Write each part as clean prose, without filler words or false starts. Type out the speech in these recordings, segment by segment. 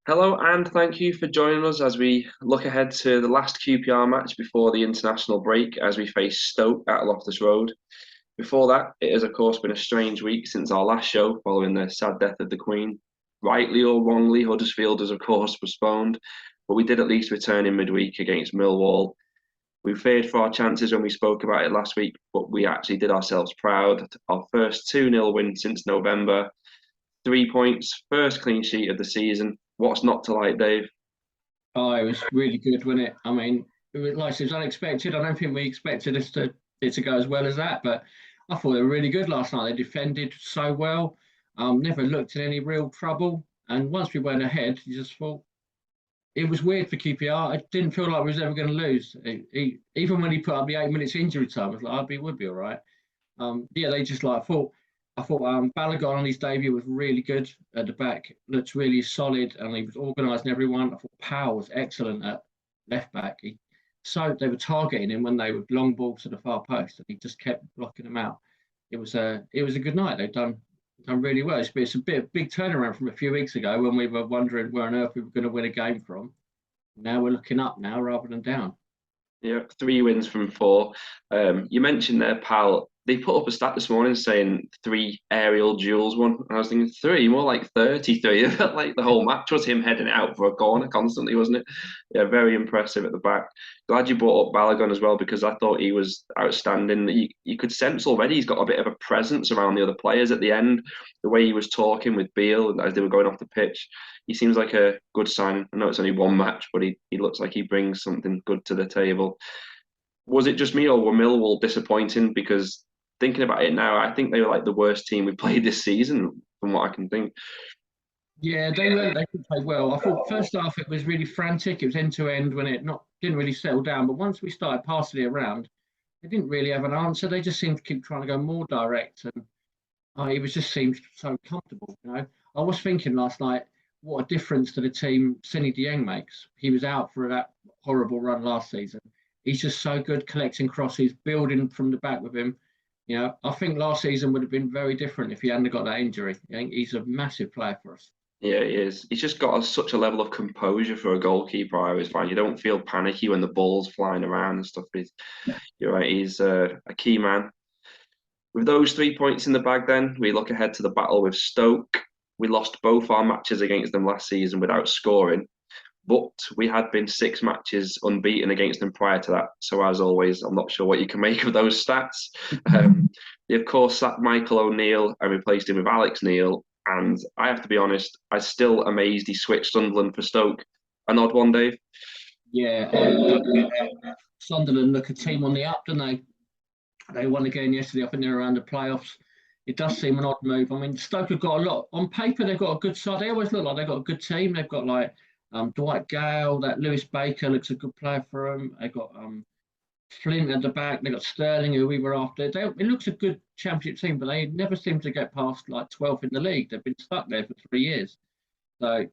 Hello, and thank you for joining us as we look ahead to the last QPR match before the international break as we face Stoke at Loftus Road. Before that, it has, of course, been a strange week since our last show following the sad death of the Queen. Rightly or wrongly, Huddersfield has, of course, postponed, but we did at least return in midweek against Millwall. We feared for our chances when we spoke about it last week, but we actually did ourselves proud. Our first 2-0 win since November. 3 points, first clean sheet of the season. What's not to like, Dave? Oh, it was really good, wasn't it? I mean, it was unexpected. I don't think we expected it to go as well as that, but I thought they were really good last night. They defended so well, never looked in any real trouble. And once we went ahead, you just thought it was weird for QPR. I didn't feel like we was ever going to lose. Even when he put up the 8 minutes injury time, I was like, would be all right. Yeah, they just like I thought Balogun on his debut was really good at the back, looked really solid, and he was organising everyone. I thought Powell was excellent at left back. They were targeting him when they were long balls to the far post, and he just kept blocking them out. It was a good night. They've done really well. It's a big turnaround from a few weeks ago when we were wondering where on earth we were going to win a game from. Now we're looking up now rather than down. Yeah, 3 wins from four. You mentioned there, pal. They put up a stat this morning saying 3 aerial duels won. And I was thinking three, more like 33. It felt like the whole match was him heading it out for a corner constantly, wasn't it? Yeah, very impressive at the back. Glad you brought up Balogun as well because I thought he was outstanding. You could sense already he's got a bit of a presence around the other players at the end. The way he was talking with Beale as they were going off the pitch, he seems like a good sign. I know it's only one match, but he looks like he brings something good to the table. Was it just me, or were Millwall disappointing? Because thinking about it now, I think they were like the worst team we played this season, from what I can think. Yeah, they did play well. I thought first half it was really frantic. It was end to end when it not didn't really settle down. But once we started passing it around, they didn't really have an answer. They just seemed to keep trying to go more direct, and it was just seemed so comfortable. I was thinking last night, what a difference to the team Cindy Dieng makes. He was out for that horrible run last season. He's just so good collecting crosses, building from the back with him. I think last season would have been very different if he hadn't got that injury. I think he's a massive player for us. Yeah, he is. He's just got such a level of composure for a goalkeeper. I always find you don't feel panicky when the ball's flying around and stuff. You're right. He's a key man. With those 3 points in the bag, then we look ahead to the battle with Stoke. We lost both our matches against them last season without scoring, but we had been 6 matches unbeaten against them prior to that. So, as always, I'm not sure what you can make of those stats. They, of course, sacked Michael O'Neill and replaced him with Alex Neil. And I have to be honest, I'm still amazed he switched Sunderland for Stoke. An odd one, Dave. Yeah, Sunderland look a team on the up, don't they? They won again yesterday. I think they're around the playoffs. It does seem an odd move. I mean, Stoke have got a lot on paper. They've got a good side. They always look like they've got a good team. They've got like Dwight Gale, that Lewis Baker looks a good player for them. They've got Flint at the back. They've got Sterling, who we were after. It looks a good championship team, but they never seem to get past like 12th in the league. They've been stuck there for 3 years. So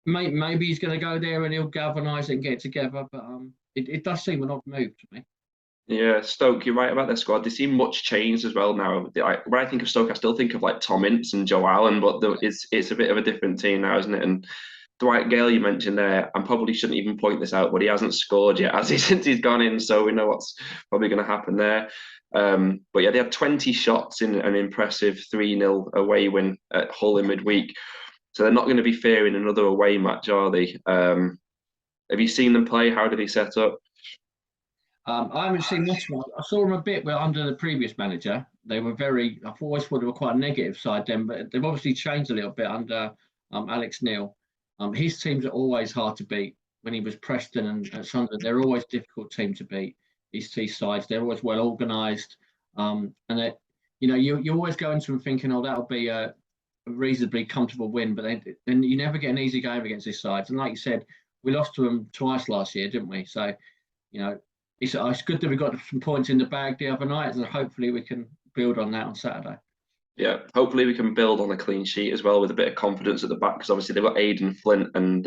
maybe he's going to go there and he'll galvanise it and get it together. But it does seem an odd move to me. Yeah, Stoke, you're right about their squad. They seem much changed as well now. When I think of Stoke, I still think of like Tom Ince and Joe Allen, but it's a bit of a different team now, isn't it? And Dwight Gale, you mentioned there, I probably shouldn't even point this out, but he hasn't scored yet, has he, since he's gone in? So we know what's probably going to happen there. But yeah, they had 20 shots in an impressive 3-0 away win at Hull in midweek. So they're not going to be fearing another away match, are they? Have you seen them play? How did he set up? I haven't seen this one. I saw them a bit under the previous manager. They were I've always thought they were quite a negative side then, but they've obviously changed a little bit under Alex Neil. His teams are always hard to beat. When he was Preston and Sunderland, they're always difficult team to beat. These two sides, they're always well organised. And that, you always go into them thinking, oh, that'll be a reasonably comfortable win, but then you never get an easy game against these sides. And like you said, we lost to them twice last year, didn't we? So, it's good that we got some points in the bag the other night, and hopefully we can build on that on Saturday. Yeah, hopefully we can build on a clean sheet as well with a bit of confidence at the back because obviously they've got Aidan Flint and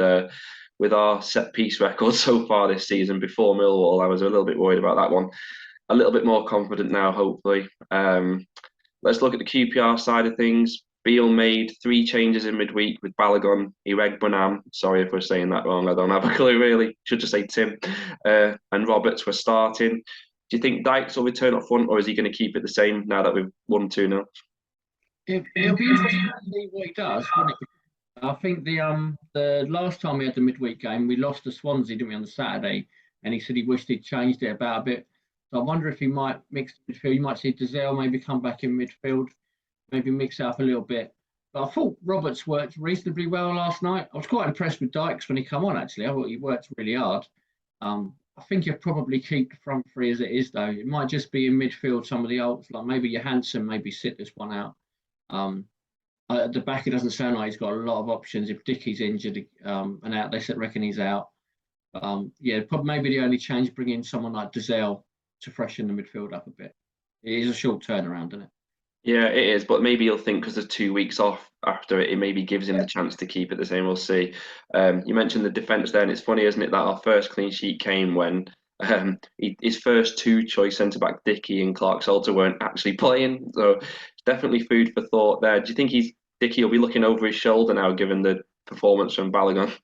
with our set piece record so far this season before Millwall, I was a little bit worried about that one. A little bit more confident now, hopefully. Let's look at the QPR side of things. Beale made 3 changes in midweek with Balogun, Iregbunam. Sorry if we're saying that wrong. I don't have a clue really. Should just say Tim. And Roberts were starting. Do you think Dykes will return up front, or is he going to keep it the same now that we've won 2-0? It'll be interesting to see what he does, wouldn't it? I think the last time we had the midweek game, we lost to Swansea, didn't we, on the Saturday? And he said he wished he'd changed it about a bit. So I wonder if he might mix midfield. You might see Dazelle maybe come back in midfield, maybe mix it up a little bit. But I thought Roberts worked reasonably well last night. I was quite impressed with Dykes when he come on, actually. I thought he worked really hard. I think you'll probably keep the front three as it is, though. It might just be in midfield, some of the olds, like maybe Johansson, maybe sit this one out. At the back, it doesn't sound like he's got a lot of options. If Dickie's injured and out, they reckon he's out. Yeah, probably maybe the only change, bring in someone like Dazelle to freshen the midfield up a bit. It is a short turnaround, isn't it? Yeah, it is, but maybe he'll think because there's 2 weeks off after it, it maybe gives him the chance to keep it the same. We'll see. You mentioned the defence there, and it's funny, isn't it, that our first clean sheet came when his first 2 choice centre back, Dickie and Clark Salter, weren't actually playing. So it's definitely food for thought there. Do you think Dickie will be looking over his shoulder now, given the performance from Balogun?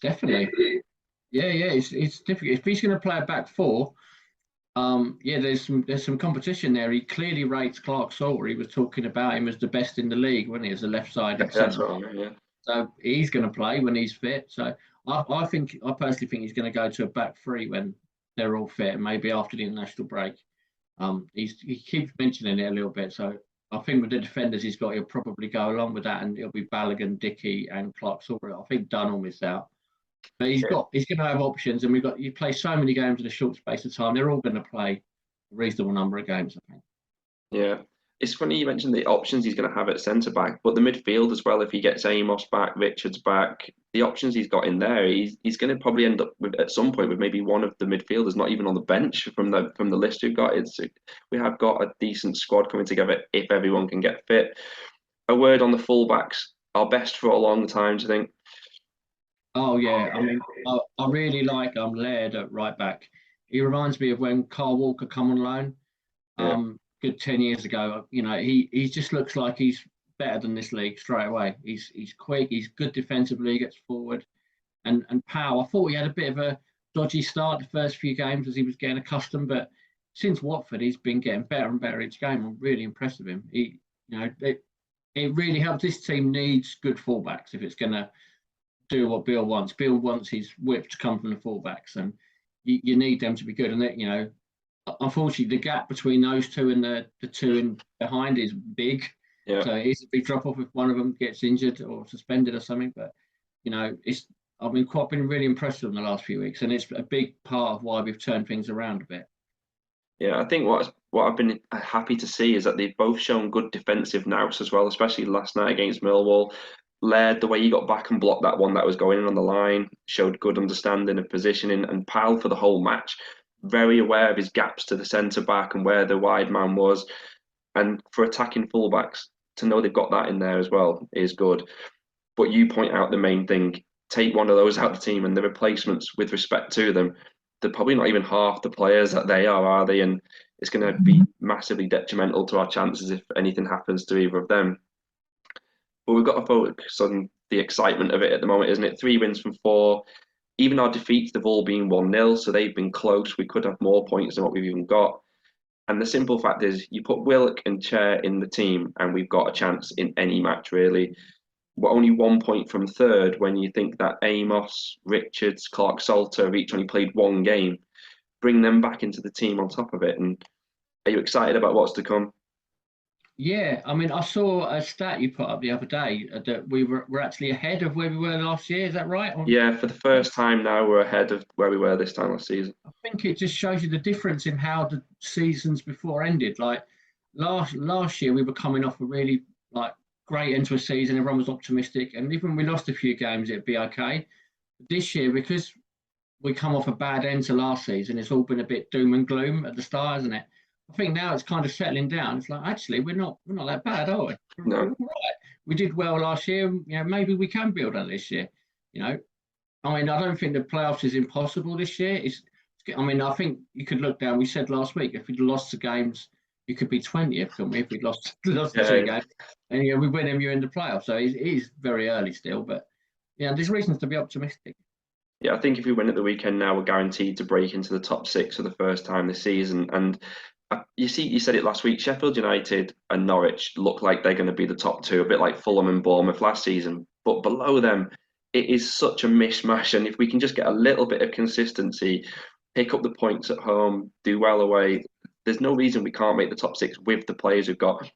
Definitely. Yeah. It's difficult if he's going to play a back four. Yeah, there's some competition there. He clearly rates Clark Salter. He was talking about him as the best in the league when he was a left-sided centre. Yeah. So he's going to play when he's fit. So I personally think he's going to go to a back three when they're all fit, and maybe after the international break. He keeps mentioning it a little bit. So I think with the defenders he'll probably go along with that, and it'll be Balogun, Dickie, and Clark Salter. I think Dunn will miss out. But he's going to have options, and you play so many games in a short space of time. They're all going to play a reasonable number of games, I think. Yeah. It's funny you mentioned the options he's going to have at centre back, but the midfield as well. If he gets Amos back, Richards back, the options he's got in there, he's going to probably end up with at some point with maybe one of the midfielders not even on the bench from the list we've got. We have got a decent squad coming together if everyone can get fit. A word on the fullbacks, our best for a long time. Do you think? Oh yeah, I mean, I really like Laird at right back. He reminds me of when Carl Walker come on loan, good 10 years ago. You know, he just looks like he's better than this league straight away. He's quick, he's good defensively, gets forward, and Powell. I thought he had a bit of a dodgy start the first few games as he was getting accustomed, but since Watford, he's been getting better and better each game. I'm really impressed with him. It really helps. This team needs good fullbacks if it's going to do what Bill wants. Bill wants his whip to come from the fullbacks, and you need them to be good. And unfortunately, the gap between those two and the two in behind is big. Yeah. So it's a big drop off if one of them gets injured or suspended or something. But I've been really impressed with them the last few weeks, and it's a big part of why we've turned things around a bit. Yeah, I think what I've been happy to see is that they've both shown good defensive nous as well, especially last night against Millwall. Laird, the way he got back and blocked that one that was going in on the line, showed good understanding of positioning, and Powell for the whole match, very aware of his gaps to the centre back and where the wide man was. And for attacking fullbacks, to know they've got that in there as well is good. But you point out the main thing, take one of those out of the team, and the replacements with respect to them, they're probably not even half the players that they are they? And it's going to be massively detrimental to our chances if anything happens to either of them. But we've got to focus on the excitement of it at the moment, isn't it? 3 wins from 4. Even our defeats, they've all been 1-0, so they've been close. We could have more points than what we've even got. And the simple fact is, you put Willock and Chair in the team, and we've got a chance in any match, really. We're only 1 point from third when you think that Amos, Richards, Clark Salter have each only played 1 game. Bring them back into the team on top of it. And are you excited about what's to come? Yeah, I mean, I saw a stat you put up the other day that we're actually ahead of where we were last year. Is that right? Yeah, for the first time now, we're ahead of where we were this time last season. I think it just shows you the difference in how the seasons before ended. Like last year, we were coming off a really great end to a season. Everyone was optimistic, and even when we lost a few games, it'd be okay. This year, because we come off a bad end to last season, it's all been a bit doom and gloom at the start, isn't it? I think now it's kind of settling down. It's like, actually, we're not that bad, are we? No. We're all right. We did well last year. Maybe we can build on this year. I mean, I don't think the playoffs is impossible this year. I think you could look down. We said last week, if we'd lost the games you could be 20th, couldn't we, if we'd lost the Yeah. 2 games? And we win them, you're in the playoffs. So it is very early still, but yeah, there's reasons to be optimistic. Yeah, I think if we win at the weekend now, we're guaranteed to break into the top 6 for the first time this season. And you said it last week, Sheffield United and Norwich look like they're going to be the top 2, a bit like Fulham and Bournemouth last season. But below them, it is such a mishmash. And if we can just get a little bit of consistency, pick up the points at home, do well away, there's no reason we can't make the top 6 with the players we've got.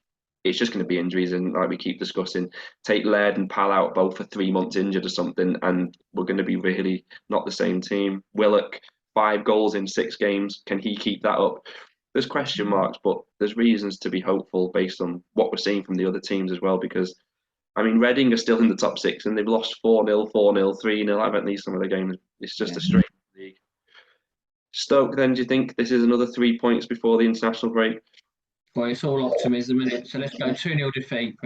It's just going to be injuries, and like we keep discussing, take Laird and Pal out both for 3 months injured or something, and we're going to be really not the same team. Willock, 5 goals in 6 games. Can he keep that up? There's question marks, but there's reasons to be hopeful based on what we're seeing from the other teams as well. Because, I mean, Reading are still in the top 6, and they've lost 4-0, 4-0, 3-0. I haven't these some of the games. It's just a strange league. Stoke, then, do you think this is another 3 points before the international break? Well, it's all optimism, isn't it? So let's go 2-0 defeat.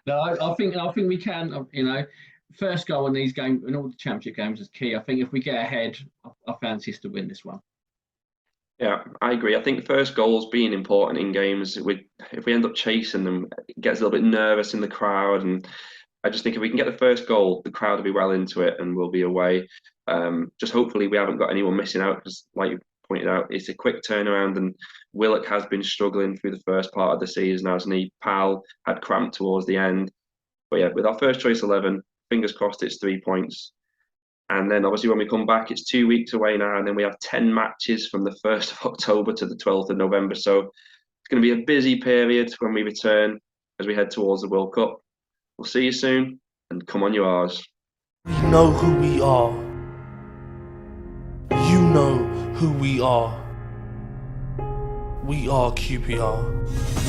No, I think we can. First goal in these games, in all the championship games, is key. I think if we get ahead, I fancy us to win this one. Yeah, I agree. I think first goals being important in games. If we end up chasing them, it gets a little bit nervous in the crowd, and I just think if we can get the first goal, the crowd will be well into it, and we'll be away. Just hopefully we haven't got anyone missing out, because, like you pointed out, it's a quick turnaround, and Willock has been struggling through the first part of the season, hasn't he? Pal had cramp towards the end. But yeah, with our first choice 11, fingers crossed it's 3 points. And then obviously when we come back, it's 2 weeks away now, and then we have 10 matches from the 1st of October to the 12th of November. So it's going to be a busy period when we return as we head towards the World Cup. We'll see you soon, and come on, you R's. We know who we are. You know who we are. We are QPR.